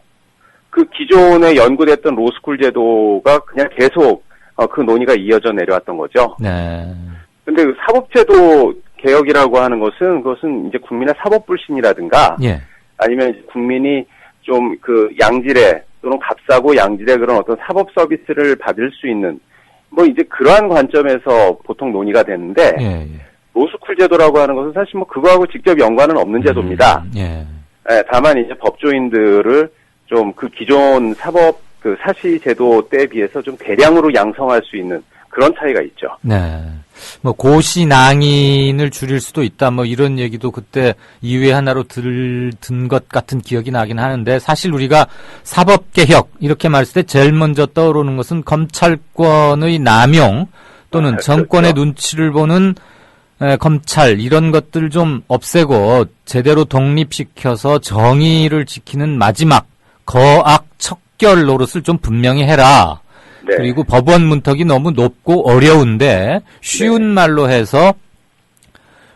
기존에 연구됐던 로스쿨 제도가 그냥 계속 그 논의가 이어져 내려왔던 거죠. 근데 사법제도 개혁이라고 하는 그것은 이제 국민의 사법 불신이라든가 아니면 국민이 좀 양질의 또는 값싸고 양질의 그런 어떤 사법 서비스를 받을 수 있는 이제 그러한 관점에서 보통 논의가 되는데 로스쿨 제도라고 하는 것은 사실 그거하고 직접 연관은 없는 제도입니다. 다만 이제 법조인들을 좀 기존 사법 그 사시 제도 때에 비해서 좀 대량으로 양성할 수 있는 그런 차이가 있죠. 네. 뭐 고시 낭인을 줄일 수도 있다. 뭐 이런 얘기도 그때 이외 하나로 든 것 같은 기억이 나긴 하는데 사실 우리가 사법개혁 이렇게 말했을 때 제일 먼저 떠오르는 것은 검찰권의 남용 또는 정권의 눈치를 보는 검찰 이런 것들 좀 없애고 제대로 독립시켜서 정의를 지키는 마지막 거악 척결 노릇을 좀 분명히 해라. 네. 그리고 법원 문턱이 너무 높고 어려운데 쉬운 말로 해서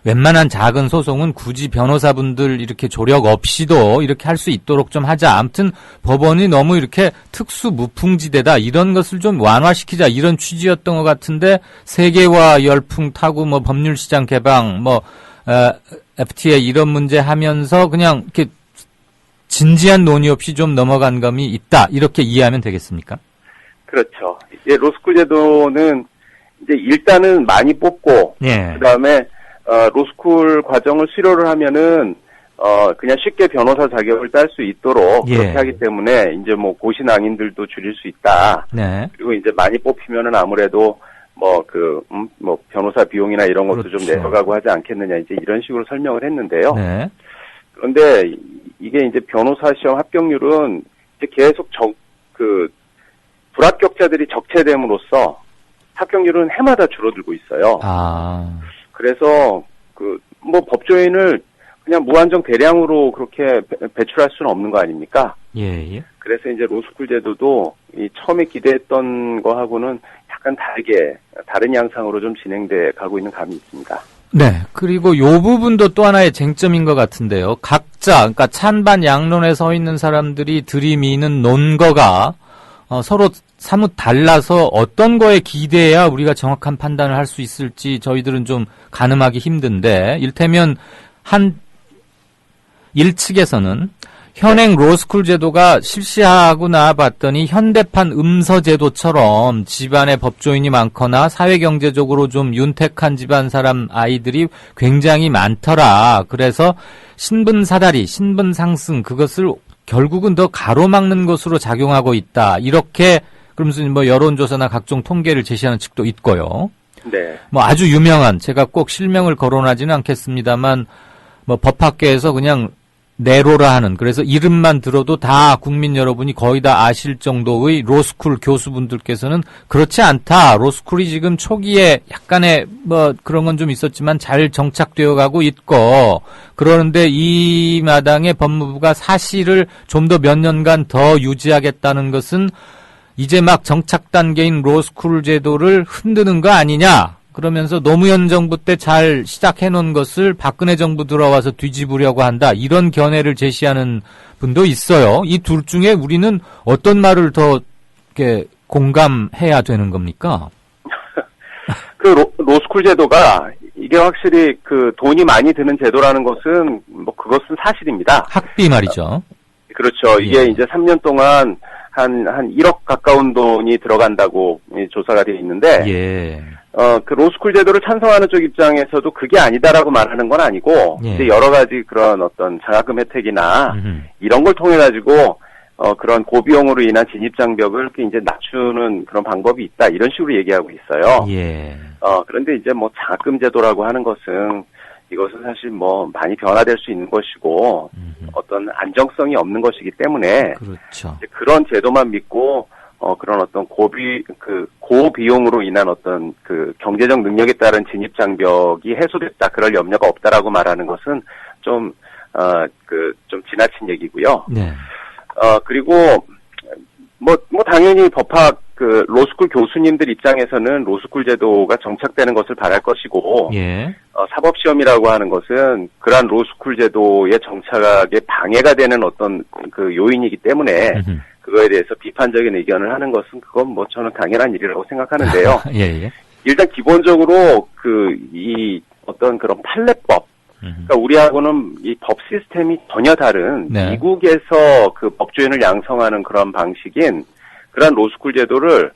웬만한 작은 소송은 굳이 변호사분들 이렇게 조력 없이도 이렇게 할 수 있도록 좀 하자. 아무튼 법원이 너무 이렇게 특수 무풍지대다. 이런 것을 좀 완화시키자. 이런 취지였던 것 같은데 세계화 열풍 타고 뭐 법률시장 개방 뭐 FTA 이런 문제 하면서 그냥 이렇게 진지한 논의 없이 좀 넘어간 감이 있다. 이렇게 이해하면 되겠습니까? 그렇죠. 이제 로스쿨 제도는 이제 일단은 많이 뽑고 예. 그다음에 로스쿨 과정을 수료를 하면은 그냥 쉽게 변호사 자격을 딸 수 있도록 예. 그렇게 하기 때문에 이제 뭐 고시낭인들도 줄일 수 있다. 네. 그리고 이제 많이 뽑히면은 아무래도 뭐 변호사 비용이나 이런 것도 그렇죠. 좀 내려가고 하지 않겠느냐 이제 이런 식으로 설명을 했는데요. 네. 그런데 이게 이제 변호사 시험 합격률은 이제 계속 불합격자들이 적체됨으로써 합격률은 해마다 줄어들고 있어요. 아. 그래서 법조인을 그냥 무한정 대량으로 그렇게 배출할 수는 없는 거 아닙니까? 예, 예. 그래서 이제 로스쿨 제도도 이 처음에 기대했던 거하고는 약간 다른 양상으로 좀 진행돼 가고 있는 감이 있습니다. 네. 그리고 요 부분도 또 하나의 쟁점인 것 같은데요. 각자, 그러니까 찬반 양론에 서 있는 사람들이 들이미는 논거가 서로 사뭇 달라서 어떤 거에 기대해야 우리가 정확한 판단을 할 수 있을지 저희들은 좀 가늠하기 힘든데, 일테면 일측에서는 현행 로스쿨 제도가 실시하고 나봤더니 현대판 음서제도처럼 집안에 법조인이 많거나 사회경제적으로 좀 윤택한 집안 사람 아이들이 굉장히 많더라. 그래서 신분사다리, 신분상승 그것을 결국은 더 가로막는 것으로 작용하고 있다. 이렇게 그러면서 뭐 여론조사나 각종 통계를 제시하는 측도 있고요. 네. 뭐 아주 유명한 제가 꼭 실명을 거론하지는 않겠습니다만 뭐 법학계에서 그냥 네로라 하는, 그래서 이름만 들어도 다 국민 여러분이 거의 다 아실 정도의 로스쿨 교수분들께서는 그렇지 않다. 로스쿨이 지금 초기에 약간의 뭐 그런 건 좀 있었지만 잘 정착되어 가고 있고, 그러는데 이 마당에 법무부가 사실을 좀 더 몇 년간 더 유지하겠다는 것은 이제 막 정착 단계인 로스쿨 제도를 흔드는 거 아니냐. 그러면서 노무현 정부 때 잘 시작해 놓은 것을 박근혜 정부 들어와서 뒤집으려고 한다. 이런 견해를 제시하는 분도 있어요. 이 둘 중에 우리는 어떤 말을 더 이렇게 공감해야 되는 겁니까? 로스쿨 제도가 이게 확실히 돈이 많이 드는 제도라는 것은 그것은 사실입니다. 학비 말이죠. 그렇죠. 이게 이제 3년 동안 한 1억 가까운 돈이 들어간다고 조사가 되어 있는데, 예. 로스쿨 제도를 찬성하는 쪽 입장에서도 그게 아니다라고 말하는 건 아니고, 예. 이제 여러 가지 그런 어떤 장학금 혜택이나 이런 걸 통해 가지고, 그런 고비용으로 인한 진입장벽을 이제 낮추는 그런 방법이 있다. 이런 식으로 얘기하고 있어요. 예. 그런데 이제 장학금 제도라고 하는 것은 이것은 사실 많이 변화될 수 있는 것이고, 어떤 안정성이 없는 것이기 때문에, 그렇죠. 그런 제도만 믿고, 그런 어떤 고비용으로 인한 어떤 경제적 능력에 따른 진입장벽이 해소됐다, 그럴 염려가 없다라고 말하는 것은 좀 지나친 얘기고요. 네. 그리고, 당연히 법학, 로스쿨 교수님들 입장에서는 로스쿨 제도가 정착되는 것을 바랄 것이고, 예. 사법시험이라고 하는 것은 그러한 로스쿨 제도의 정착에 방해가 되는 어떤 요인이기 때문에, 그거에 대해서 비판적인 의견을 하는 것은 그건 저는 당연한 일이라고 생각하는데요. 예, 예. 일단 기본적으로 이 어떤 그런 판례법, 그러니까 우리하고는 이 법 시스템이 전혀 다른 네. 미국에서 법조인을 양성하는 그런 방식인 그런 로스쿨 제도를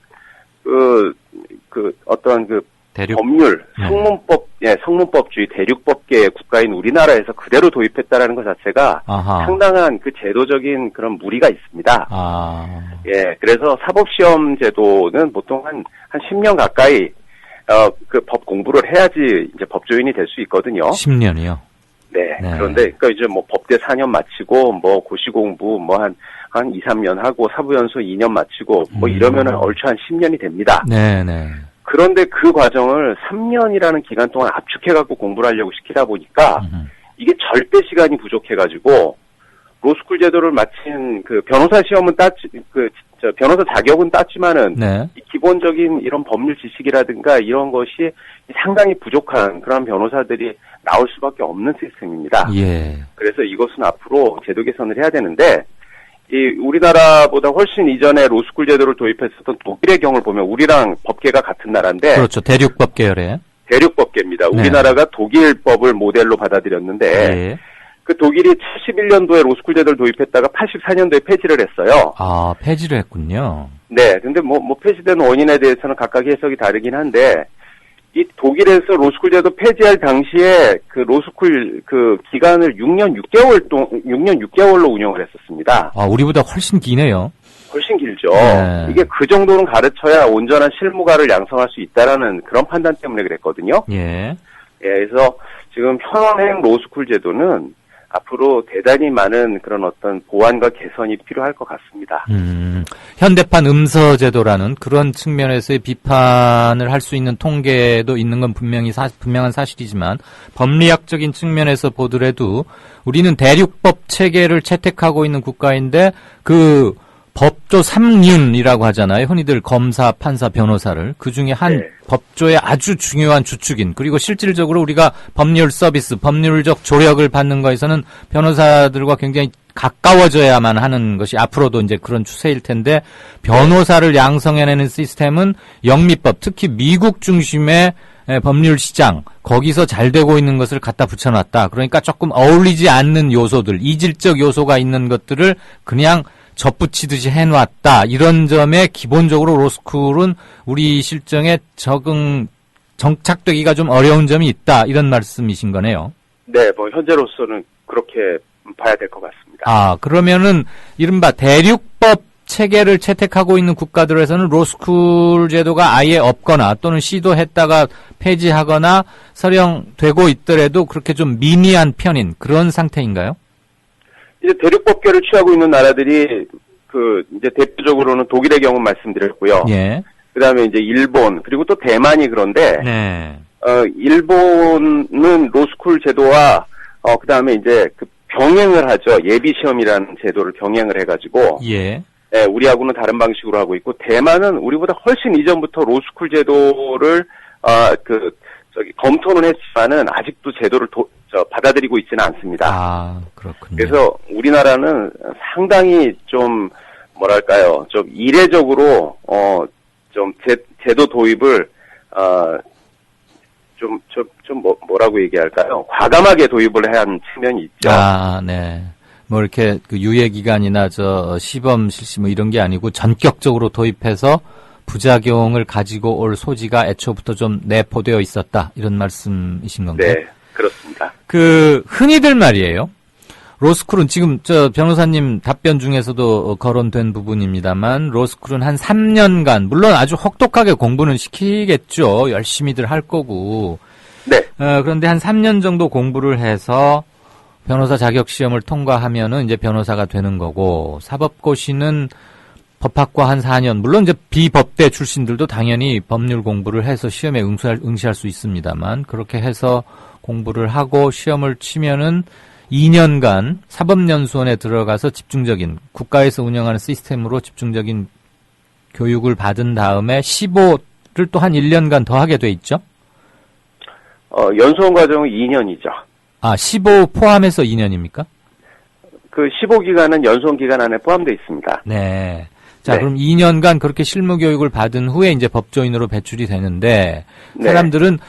어떤 법률, 성문법주의, 대륙법계의 국가인 우리나라에서 그대로 도입했다라는 것 자체가 아하. 상당한 그 제도적인 그런 무리가 있습니다. 예, 그래서 사법시험 제도는 보통 한 10년 가까이 그 법 공부를 해야지 이제 법조인이 될 수 있거든요. 10년이요? 네. 그런데 그러니까 이제 뭐 법대 4년 마치고 뭐 고시 공부 뭐 한 2, 3년 하고 사부연수 2년 마치고 뭐 이러면은 얼추 한 10년이 됩니다. 네네. 그런데 그 과정을 3년이라는 기간 동안 압축해갖고 공부를 하려고 시키다 보니까 이게 절대 시간이 부족해가지고 로스쿨 제도를 마친 그 변호사 시험은 변호사 자격은 땄지만은 네. 이 기본적인 이런 법률 지식이라든가 이런 것이 상당히 부족한 그런 변호사들이 나올 수밖에 없는 시스템입니다. 예. 그래서 이것은 앞으로 제도 개선을 해야 되는데 이 우리나라보다 훨씬 이전에 로스쿨 제도를 도입했었던 독일의 경우를 보면 우리랑 법계가 같은 나라인데 그렇죠. 대륙법 계열의 대륙법계입니다. 네. 우리나라가 독일법을 모델로 받아들였는데 예. 그 독일이 71년도에 로스쿨 제도를 도입했다가 84년도에 폐지를 했어요. 아, 폐지를 했군요. 네, 근데 뭐 폐지된 원인에 대해서는 각각 해석이 다르긴 한데, 이 독일에서 로스쿨 제도 폐지할 당시에 그 로스쿨 그 기간을 6년 6개월로 운영을 했었습니다. 아, 우리보다 훨씬 기네요. 훨씬 길죠. 네. 이게 그 정도는 가르쳐야 온전한 실무가를 양성할 수 있다라는 그런 판단 때문에 그랬거든요. 예. 예, 그래서 지금 현행 로스쿨 제도는 앞으로 대단히 많은 그런 어떤 보완과 개선이 필요할 것 같습니다. 현대판 음서제도라는 그런 측면에서의 비판을 할 수 있는 통계도 있는 건 분명한 사실이지만 법리학적인 측면에서 보더라도 우리는 대륙법 체계를 채택하고 있는 국가인데 그 법조 3륜이라고 하잖아요. 흔히들 검사, 판사, 변호사를. 그중에 한 법조의 아주 중요한 주축인 그리고 실질적으로 우리가 법률 서비스, 법률적 조력을 받는 거에서는 변호사들과 굉장히 가까워져야만 하는 것이 앞으로도 이제 그런 추세일 텐데 변호사를 양성해내는 시스템은 영미법, 특히 미국 중심의 법률 시장, 거기서 잘 되고 있는 것을 갖다 붙여놨다. 그러니까 조금 어울리지 않는 요소들, 이질적 요소가 있는 것들을 그냥 접붙이듯이 해놨다. 이런 점에 기본적으로 로스쿨은 우리 실정에 정착되기가 좀 어려운 점이 있다. 이런 말씀이신 거네요. 네, 뭐 현재로서는 그렇게 봐야 될 것 같습니다. 아, 그러면은 이른바 대륙법 체계를 채택하고 있는 국가들에서는 로스쿨 제도가 아예 없거나 또는 시도했다가 폐지하거나 설령되고 있더라도 그렇게 좀 미미한 편인 그런 상태인가요? 이제 대륙법계를 취하고 있는 나라들이 이제 대표적으로는 독일의 경우 말씀드렸고요. 예. 그다음에 이제 일본 그리고 또 대만이 그런데 네. 일본은 로스쿨 제도와 그다음에 이제 그 병행을 하죠. 예비 시험이라는 제도를 병행을 해가지고 예. 예, 우리하고는 다른 방식으로 하고 있고 대만은 우리보다 훨씬 이전부터 로스쿨 제도를 검토는 했지만은 아직도 제도를 받아들이고 있지는 않습니다. 아, 그렇군요. 그래서 우리나라는 상당히 좀 뭐랄까요, 좀 이례적으로 좀 제도 도입을 뭐라고 얘기할까요? 과감하게 도입을 해야 하는 측면이 있죠. 아, 네. 뭐 이렇게 그 유예 기간이나 시범 실시 뭐 이런 게 아니고 전격적으로 도입해서 부작용을 가지고 올 소지가 애초부터 좀 내포되어 있었다. 이런 말씀이신 건가요? 네, 그렇습니다. 흔히들 말이에요. 로스쿨은 지금 변호사님 답변 중에서도 거론된 부분입니다만 로스쿨은 한 3년간 물론 아주 혹독하게 공부는 시키겠죠. 열심히들 할 거고. 네. 그런데 한 3년 정도 공부를 해서 변호사 자격 시험을 통과하면은 이제 변호사가 되는 거고 사법고시는 법학과 한 4년 물론 이제 비법대 출신들도 당연히 법률 공부를 해서 시험에 응시할 수 있습니다만 그렇게 해서 공부를 하고 시험을 치면은 2년간 사법연수원에 들어가서 집중적인 국가에서 운영하는 시스템으로 집중적인 교육을 받은 다음에 15를 또 한 1년간 더 하게 돼 있죠? 연수원 과정은 2년이죠. 아, 15 포함해서 2년입니까? 그 15기간은 연수원 기간 안에 포함되어 있습니다. 네. 자, 그럼 2년간 그렇게 실무 교육을 받은 후에 이제 법조인으로 배출이 되는데 사람들은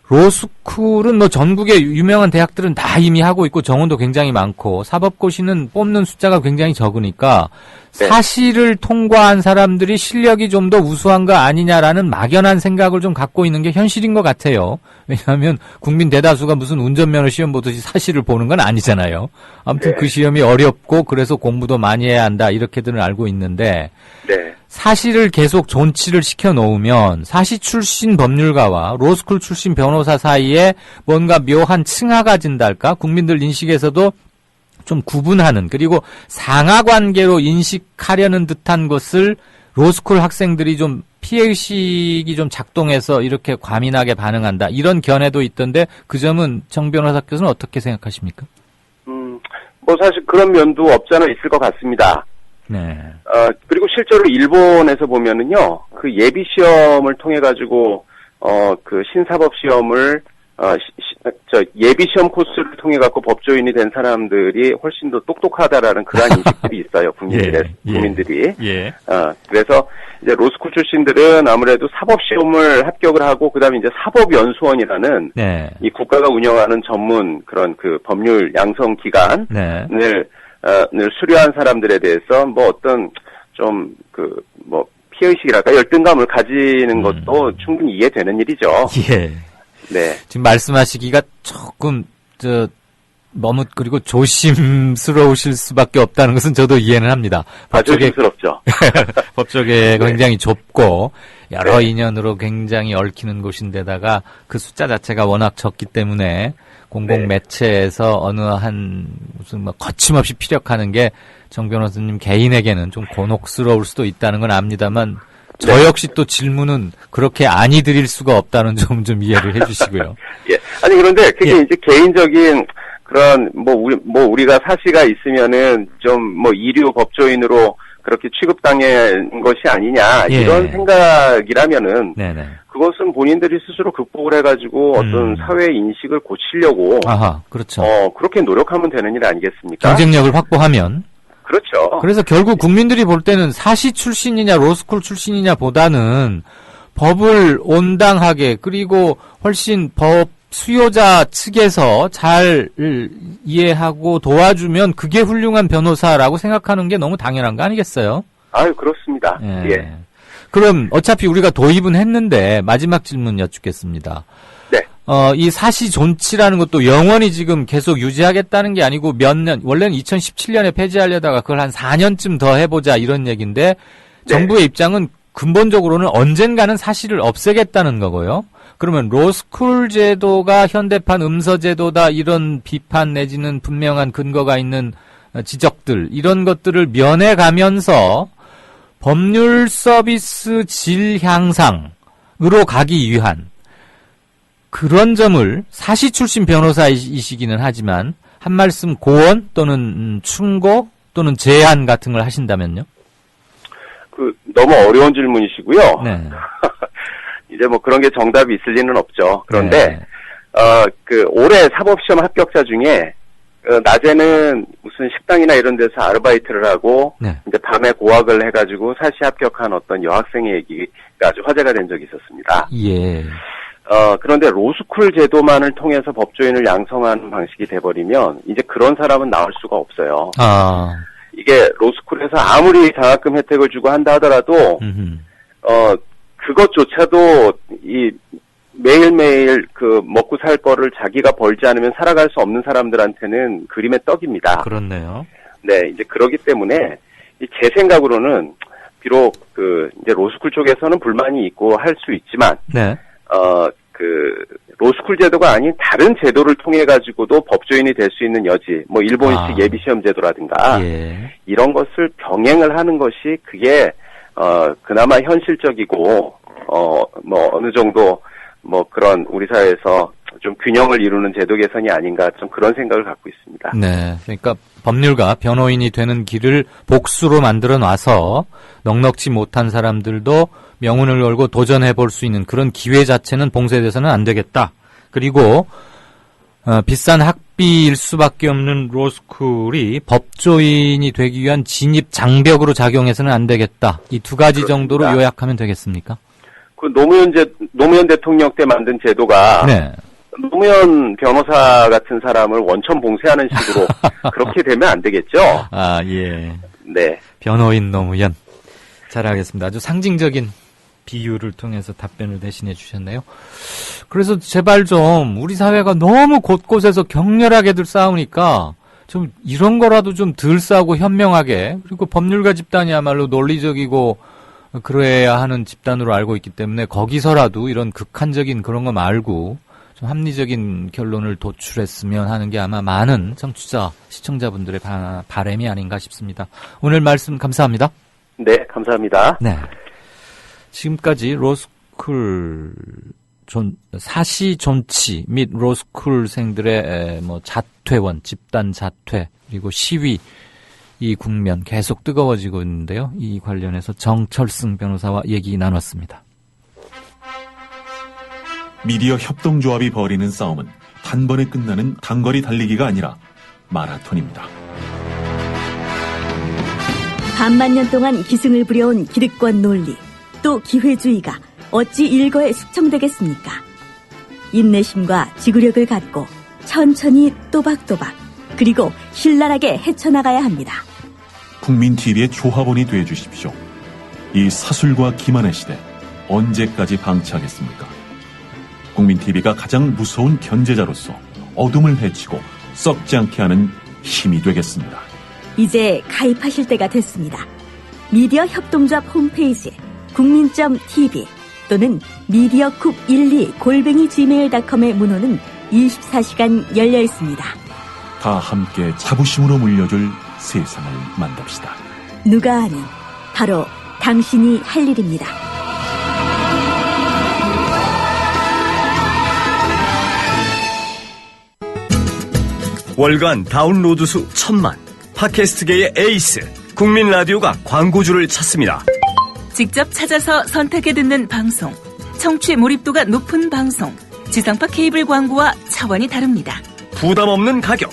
로스쿨은 뭐 전국의 유명한 대학들은 다 이미 하고 있고 정원도 굉장히 많고 사법고시는 뽑는 숫자가 굉장히 적으니까 사실을 통과한 사람들이 실력이 좀 더 우수한 거 아니냐라는 막연한 생각을 좀 갖고 있는 게 현실인 것 같아요. 왜냐하면 국민 대다수가 무슨 운전면허 시험 보듯이 사실을 보는 건 아니잖아요. 아무튼 그 시험이 어렵고 그래서 공부도 많이 해야 한다 이렇게들은 알고 있는데 사실을 계속 존치를 시켜놓으면 사시 출신 법률가와 로스쿨 출신 변호사 사이에 뭔가 묘한 층하가 진달까? 국민들 인식에서도 좀 구분하는, 그리고 상하관계로 인식하려는 듯한 것을 로스쿨 학생들이 좀 피해의식이 좀 작동해서 이렇게 과민하게 반응한다, 이런 견해도 있던데 그 점은 정 변호사께서는 어떻게 생각하십니까? 뭐 사실 그런 면도 없잖아 있을 것 같습니다. 네. 그리고 실제로 일본에서 보면은요, 그 예비 시험을 통해 가지고 그 신사법 시험을 예비 시험 코스를 통해 갖고 법조인이 된 사람들이 훨씬 더 똑똑하다라는 그러한 인식들이 있어요, 국민들이. 그래서 이제 로스쿨 출신들은 아무래도 사법 시험을 합격을 하고 그다음에 이제 사법연수원이라는 이 국가가 운영하는 전문 그런 그 법률 양성 기관을 수료한 사람들에 대해서 뭐 어떤 좀 뭐 피해의식이랄까 열등감을 가지는 것도 충분히 이해되는 일이죠. 네. 지금 말씀하시기가 조금 너무 그리고 조심스러우실 수밖에 없다는 것은 저도 이해는 합니다. 조심스럽죠. 법조계가 굉장히 좁고 여러 인연으로 굉장히 얽히는 곳인데다가 그 숫자 자체가 워낙 적기 때문에 공공 매체에서 어느 한 무슨 뭐 거침없이 피력하는 게 정 변호사님 개인에게는 좀 곤혹스러울 수도 있다는 건 압니다만 저 역시 또 질문은 그렇게 아니 드릴 수가 없다는 점 좀 이해를 해주시고요. 아니 그런데 그게 이제 개인적인 그런 우리가 사시가 있으면은 좀 뭐 이류 법조인으로 그렇게 취급당한 것이 아니냐 이런 생각이라면은 그것은 본인들이 스스로 극복을 해가지고 어떤 사회 인식을 고치려고 그렇죠. 그렇게 노력하면 되는 일 아니겠습니까? 경쟁력을 확보하면. 그렇죠. 그래서 결국 국민들이 볼 때는 사시 출신이냐 로스쿨 출신이냐 보다는 법을 온당하게 그리고 훨씬 법 수요자 측에서 잘 이해하고 도와주면 그게 훌륭한 변호사라고 생각하는 게 너무 당연한 거 아니겠어요? 아유, 그렇습니다. 그럼 어차피 우리가 도입은 했는데 마지막 질문 여쭙겠습니다. 이 사시 존치라는 것도 영원히 지금 계속 유지하겠다는 게 아니고 몇 년, 원래는 2017년에 폐지하려다가 그걸 한 4년쯤 더 해보자 이런 얘기인데 정부의 입장은 근본적으로는 언젠가는 사시를 없애겠다는 거고요. 그러면 로스쿨 제도가 현대판 음서 제도다 이런 비판 내지는 분명한 근거가 있는 지적들, 이런 것들을 면해가면서 법률 서비스 질 향상으로 가기 위한 그런 점을 사시 출신 변호사이시기는 하지만 한 말씀 고언 또는 충고 또는 제안 같은 걸 하신다면요? 너무 어려운 질문이시고요. 이제 뭐 그런 게 정답이 있을 리는 없죠. 그런데 올해 사법시험 합격자 중에 낮에는 무슨 식당이나 이런 데서 아르바이트를 하고 이제 밤에 고학을 해가지고 사시 합격한 어떤 여학생의 얘기가 아주 화제가 된 적이 있었습니다. 그런데 로스쿨 제도만을 통해서 법조인을 양성하는 방식이 돼버리면 이제 그런 사람은 나올 수가 없어요. 이게 로스쿨에서 아무리 장학금 혜택을 주고 한다 하더라도 그것조차도 이 매일매일 그 먹고 살 거를 자기가 벌지 않으면 살아갈 수 없는 사람들한테는 그림의 떡입니다. 그렇네요. 네, 이제 그러기 때문에 제 생각으로는 비록 이제 로스쿨 쪽에서는 불만이 있고 할 수 있지만 로스쿨 제도가 아닌 다른 제도를 통해 가지고도 법조인이 될 수 있는 여지, 뭐 일본식 예비시험 제도라든가 이런 것을 병행을 하는 것이 그게 그나마 현실적이고 뭐 어느 정도 뭐 그런 우리 사회에서 좀 균형을 이루는 제도 개선이 아닌가 좀 그런 생각을 갖고 있습니다. 네, 그러니까 법률가 변호인이 되는 길을 복수로 만들어 놔서 넉넉지 못한 사람들도 명운을 걸고 도전해 볼 수 있는 그런 기회 자체는 봉쇄돼서는 안 되겠다. 그리고 비싼 학비일 수밖에 없는 로스쿨이 법조인이 되기 위한 진입 장벽으로 작용해서는 안 되겠다. 이 두 가지 정도로 요약하면 되겠습니까? 노무현 대통령 때 만든 제도가 노무현 변호사 같은 사람을 원천 봉쇄하는 식으로 그렇게 되면 안 되겠죠. 네. 변호인 노무현. 잘 알겠습니다. 아주 상징적인 비유를 통해서 답변을 대신해 주셨네요. 그래서 제발 좀 우리 사회가 너무 곳곳에서 격렬하게들 싸우니까 좀 이런 거라도 좀 덜 싸우고 현명하게, 그리고 법률가 집단이야말로 논리적이고 그래야 하는 집단으로 알고 있기 때문에 거기서라도 이런 극한적인 그런 거 말고 좀 합리적인 결론을 도출했으면 하는 게 아마 많은 청취자, 시청자분들의 바람이 아닌가 싶습니다. 오늘 말씀 감사합니다. 네, 감사합니다. 네. 지금까지 로스쿨 사시 존치 및 로스쿨생들의 자퇴원, 집단 자퇴, 그리고 시위, 이 국면 계속 뜨거워지고 있는데요. 이 관련해서 정철승 변호사와 얘기 나눴습니다. 미디어 협동조합이 벌이는 싸움은 단번에 끝나는 단거리 달리기가 아니라 마라톤입니다. 반만 년 동안 기승을 부려온 기득권 논리, 또 기회주의가 어찌 일거에 숙청되겠습니까? 인내심과 지구력을 갖고 천천히 또박또박, 그리고 신랄하게 헤쳐나가야 합니다. 국민TV의 조합원이 되어주십시오. 이 사술과 기만의 시대 언제까지 방치하겠습니까? 국민TV가 가장 무서운 견제자로서 어둠을 헤치고 썩지 않게 하는 힘이 되겠습니다. 이제 가입하실 때가 됐습니다. 미디어 협동조합 홈페이지 국민.tv 또는 mediacoup12@gmail.com의 문호는 24시간 열려 있습니다. 다 함께 자부심으로 물려줄 세상을 만듭시다. 누가 아닌 바로 당신이 할 일입니다. 월간 다운로드 수 1000만, 팟캐스트계의 에이스 국민 라디오가 광고주를 찾습니다. 직접 찾아서 선택해 듣는 방송, 청취 몰입도가 높은 방송, 지상파 케이블 광고와 차원이 다릅니다. 부담 없는 가격,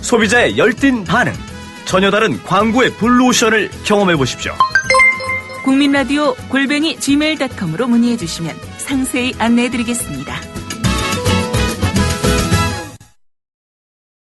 소비자의 열띤 반응, 전혀 다른 광고의 블루오션을 경험해 보십시오. 국민라디오 @gmail.com으로 문의해 주시면 상세히 안내해 드리겠습니다.